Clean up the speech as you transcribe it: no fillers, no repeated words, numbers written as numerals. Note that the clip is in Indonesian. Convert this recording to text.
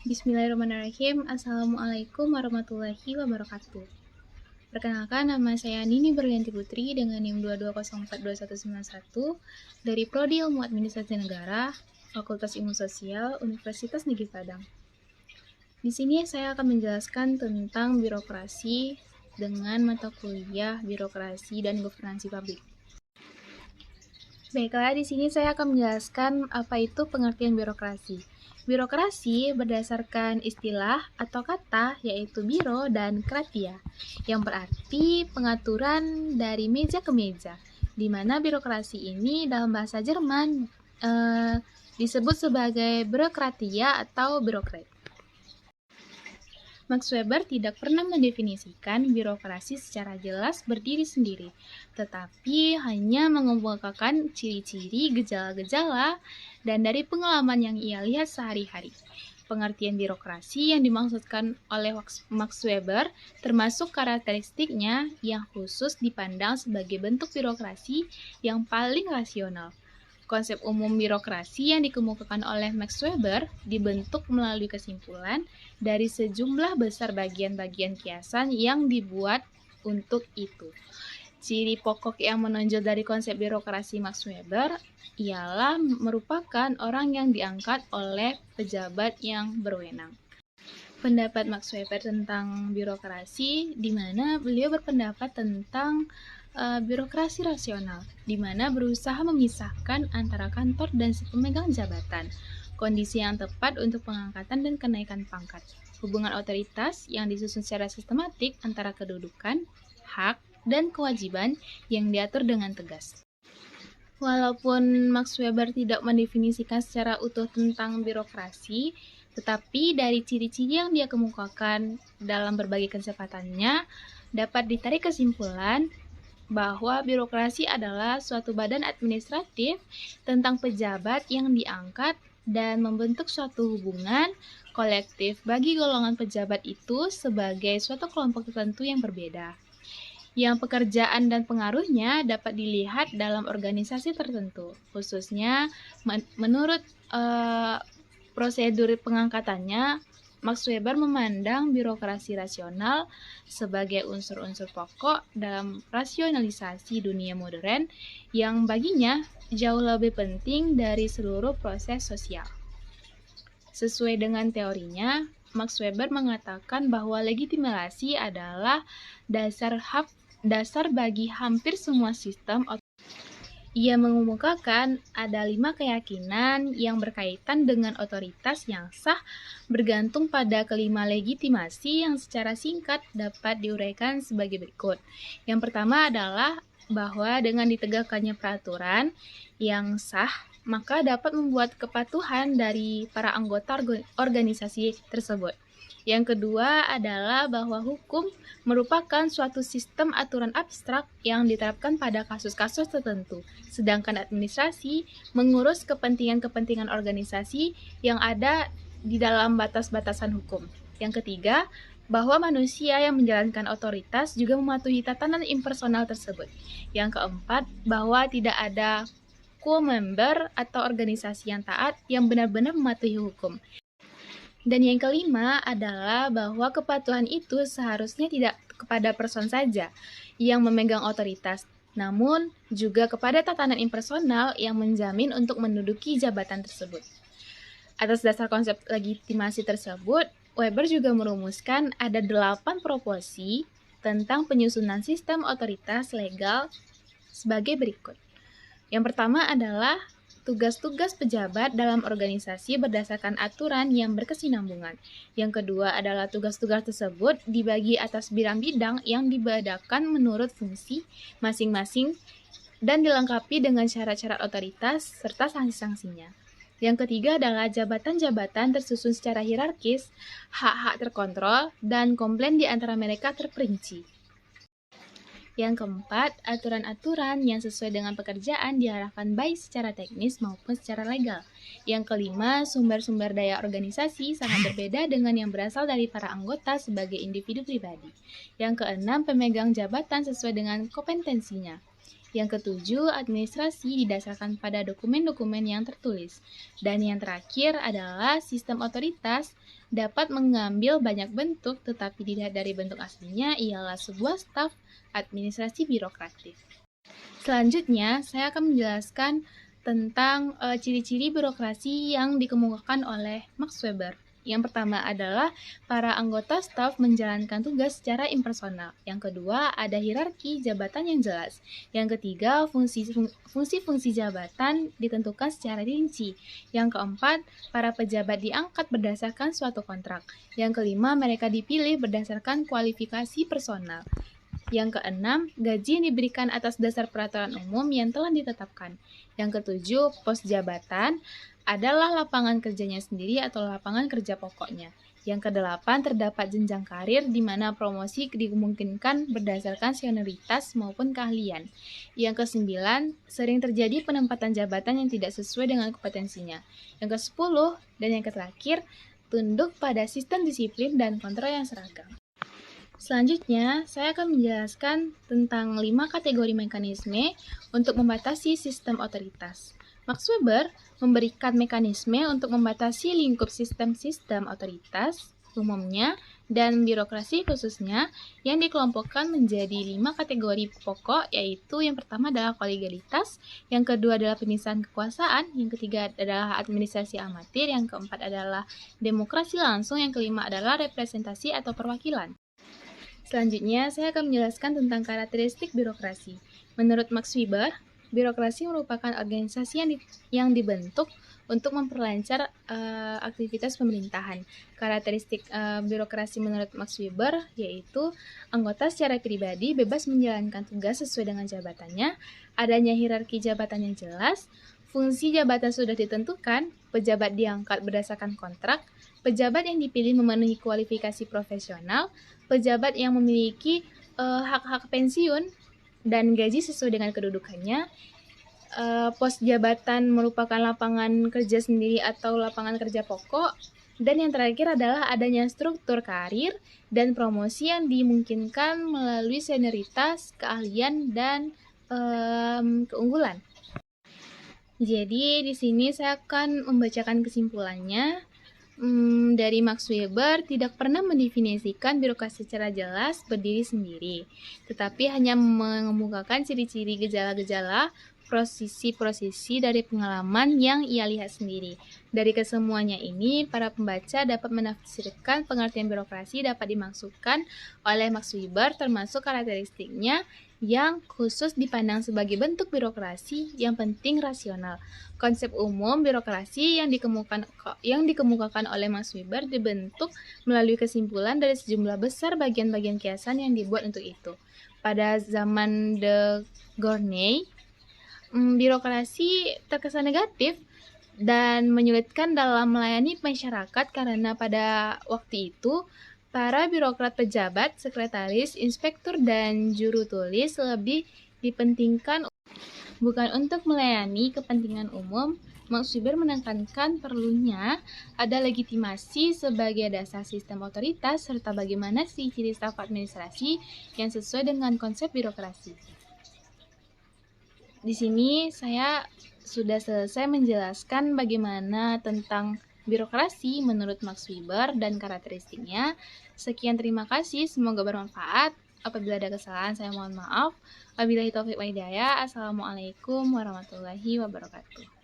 Bismillahirrahmanirrahim. Assalamualaikum warahmatullahi wabarakatuh. Perkenalkan, nama saya Nini Berlianti Putri dengan NIM 220421191 dari Prodi Ilmu Administrasi Negara, Fakultas Ilmu Sosial, Universitas Negeri Padang. Di sini saya akan menjelaskan tentang birokrasi dengan mata kuliah Birokrasi dan Governansi Publik. Baiklah, di sini saya akan menjelaskan apa itu pengertian birokrasi. Birokrasi berdasarkan istilah atau kata yaitu biro dan kratia, yang berarti pengaturan dari meja ke meja, di mana birokrasi ini dalam bahasa Jerman disebut sebagai bürokratia atau birokrat. Max Weber tidak pernah mendefinisikan birokrasi secara jelas berdiri sendiri, tetapi hanya mengemukakan ciri-ciri, gejala-gejala, dan dari pengalaman yang ia lihat sehari-hari. Pengertian birokrasi yang dimaksudkan oleh Max Weber termasuk karakteristiknya yang khusus dipandang sebagai bentuk birokrasi yang paling rasional. Konsep umum birokrasi yang dikemukakan oleh Max Weber dibentuk melalui kesimpulan dari sejumlah besar bagian-bagian kiasan yang dibuat untuk itu. Ciri pokok yang menonjol dari konsep birokrasi Max Weber ialah merupakan orang yang diangkat oleh pejabat yang berwenang. Pendapat Max Weber tentang birokrasi, di mana beliau berpendapat tentang birokrasi rasional, di mana berusaha memisahkan antara kantor dan si pemegang jabatan, kondisi yang tepat untuk pengangkatan dan kenaikan pangkat, hubungan otoritas yang disusun secara sistematik antara kedudukan, hak, dan kewajiban yang diatur dengan tegas. Walaupun Max Weber tidak mendefinisikan secara utuh tentang birokrasi, tetapi dari ciri-ciri yang dia kemukakan dalam berbagai kesempatannya, dapat ditarik kesimpulan bahwa birokrasi adalah suatu badan administratif tentang pejabat yang diangkat dan membentuk suatu hubungan kolektif bagi golongan pejabat itu sebagai suatu kelompok tertentu yang berbeda, yang pekerjaan dan pengaruhnya dapat dilihat dalam organisasi tertentu, khususnya menurut prosedur pengangkatannya. Max Weber memandang birokrasi rasional sebagai unsur-unsur pokok dalam rasionalisasi dunia modern yang baginya jauh lebih penting dari seluruh proses sosial. Sesuai dengan teorinya, Max Weber mengatakan bahwa legitimasi adalah dasar bagi hampir semua sistem. Ia mengemukakan ada 5 keyakinan yang berkaitan dengan otoritas yang sah bergantung pada kelima legitimasi yang secara singkat dapat diuraikan sebagai berikut. Yang pertama adalah bahwa dengan ditegakkannya peraturan yang sah, maka dapat membuat kepatuhan dari para anggota organisasi tersebut. Yang kedua adalah bahwa hukum merupakan suatu sistem aturan abstrak yang diterapkan pada kasus-kasus tertentu, sedangkan administrasi mengurus kepentingan-kepentingan organisasi yang ada di dalam batas-batasan hukum. Yang ketiga, bahwa manusia yang menjalankan otoritas juga mematuhi tatanan impersonal tersebut. Yang keempat, bahwa tidak ada co-member atau organisasi yang taat yang benar-benar mematuhi hukum. Dan yang kelima adalah bahwa kepatuhan itu seharusnya tidak kepada person saja yang memegang otoritas, namun juga kepada tatanan impersonal yang menjamin untuk menduduki jabatan tersebut. Atas dasar konsep legitimasi tersebut, Weber juga merumuskan ada 8 proposi tentang penyusunan sistem otoritas legal sebagai berikut. Yang pertama adalah tugas-tugas pejabat dalam organisasi berdasarkan aturan yang berkesinambungan. Yang kedua adalah tugas-tugas tersebut dibagi atas bidang-bidang yang dibedakan menurut fungsi masing-masing dan dilengkapi dengan syarat-syarat otoritas serta sanksi-sanksinya. Yang ketiga adalah jabatan-jabatan tersusun secara hierarkis, hak-hak terkontrol, dan komplain di antara mereka terperinci. Yang keempat, aturan-aturan yang sesuai dengan pekerjaan diarahkan baik secara teknis maupun secara legal. Yang kelima, sumber-sumber daya organisasi sangat berbeda dengan yang berasal dari para anggota sebagai individu pribadi. Yang keenam, pemegang jabatan sesuai dengan kompetensinya. Yang ketujuh, administrasi didasarkan pada dokumen-dokumen yang tertulis. Dan yang terakhir adalah sistem otoritas dapat mengambil banyak bentuk, tetapi dilihat dari bentuk aslinya ialah sebuah staf administrasi birokratif. Selanjutnya, saya akan menjelaskan tentang ciri-ciri birokrasi yang dikemukakan oleh Max Weber. Yang pertama adalah para anggota staf menjalankan tugas secara impersonal. Yang kedua, ada hierarki jabatan yang jelas. Yang ketiga, fungsi-fungsi jabatan ditentukan secara rinci. Yang keempat, para pejabat diangkat berdasarkan suatu kontrak. Yang kelima, mereka dipilih berdasarkan kualifikasi personal. Yang keenam, gaji yang diberikan atas dasar peraturan umum yang telah ditetapkan. Yang ketujuh, pos jabatan adalah lapangan kerjanya sendiri atau lapangan kerja pokoknya. Yang kedelapan, terdapat jenjang karir di mana promosi dimungkinkan berdasarkan senioritas maupun keahlian. Yang kesembilan, sering terjadi penempatan jabatan yang tidak sesuai dengan kompetensinya. Yang kesepuluh, dan yang terakhir, tunduk pada sistem disiplin dan kontrol yang seragam. Selanjutnya, saya akan menjelaskan tentang 5 kategori mekanisme untuk membatasi sistem otoritas. Max Weber memberikan mekanisme untuk membatasi lingkup sistem-sistem otoritas umumnya dan birokrasi khususnya yang dikelompokkan menjadi 5 kategori pokok, yaitu yang pertama adalah kolegialitas, yang kedua adalah pemisahan kekuasaan, yang ketiga adalah administrasi amatir, yang keempat adalah demokrasi langsung, yang kelima adalah representasi atau perwakilan. Selanjutnya, saya akan menjelaskan tentang karakteristik birokrasi. Menurut Max Weber, birokrasi merupakan organisasi yang dibentuk untuk memperlancar aktivitas pemerintahan. Karakteristik birokrasi menurut Max Weber yaitu anggota secara pribadi bebas menjalankan tugas sesuai dengan jabatannya, adanya hierarki jabatan yang jelas, fungsi jabatan sudah ditentukan, pejabat diangkat berdasarkan kontrak, pejabat yang dipilih memenuhi kualifikasi profesional, pejabat yang memiliki hak-hak pensiun dan gaji sesuai dengan kedudukannya, pos jabatan merupakan lapangan kerja sendiri atau lapangan kerja pokok, dan yang terakhir adalah adanya struktur karir dan promosi yang dimungkinkan melalui senioritas, keahlian, dan keunggulan. Jadi di sini saya akan membacakan kesimpulannya. Dari Max Weber tidak pernah mendefinisikan birokrasi secara jelas berdiri sendiri, tetapi hanya mengemukakan ciri-ciri gejala-gejala prosesi-prosesi dari pengalaman yang ia lihat sendiri. Dari kesemuanya ini, para pembaca dapat menafsirkan pengertian birokrasi dapat dimaksudkan oleh Max Weber termasuk karakteristiknya yang khusus dipandang sebagai bentuk birokrasi yang penting rasional. Konsep umum birokrasi yang dikemukakan oleh Max Weber dibentuk melalui kesimpulan dari sejumlah besar bagian-bagian kiasan yang dibuat untuk itu. Pada zaman de Gournay, birokrasi terkesan negatif dan menyulitkan dalam melayani masyarakat karena pada waktu itu para birokrat pejabat, sekretaris, inspektur, dan juru tulis lebih dipentingkan bukan untuk melayani kepentingan umum. Max Weber menekankan perlunya ada legitimasi sebagai dasar sistem otoritas serta bagaimana ciri staf administrasi yang sesuai dengan konsep birokrasi. Di sini saya sudah selesai menjelaskan bagaimana tentang birokrasi menurut Max Weber dan karakteristiknya. Sekian, terima kasih, semoga bermanfaat. Apabila ada kesalahan saya mohon maaf. Wabillahi taufiq wa hidayah. Assalamualaikum warahmatullahi wabarakatuh.